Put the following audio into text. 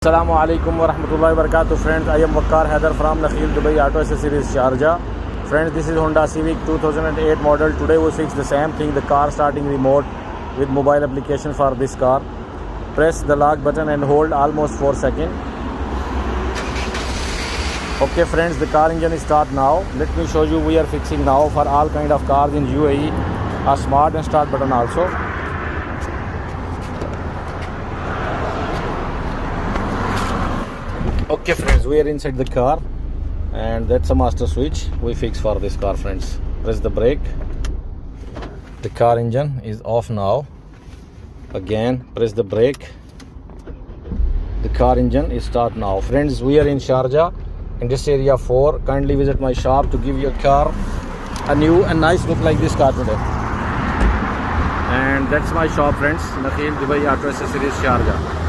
Assalamu alaikum wa rahmatullahi wa barakatuh. Friends, I am Wakkar Haider from Nakheel Dubai Auto Accessories Sharjah. Friends, this is Honda Civic 2008 model. Today we fix the same thing, the car starting remote with mobile application for this car. Press the lock button and hold almost 4 seconds. Okay friends, the car engine is start now. Let me show you, we are fixing now for all kind of cars in UAE a smart and start button also. Okay friends, we are inside the car and that's a master switch we fix for this car. Friends, press the brake. The car engine is off now. Again press the brake. The car engine is start now. Friends, we are in Sharjah in this area 4. Kindly visit my shop to give your car a new and nice look like this car today. And that's my shop friends, Nakheel Dubai Auto Accessories Sharjah.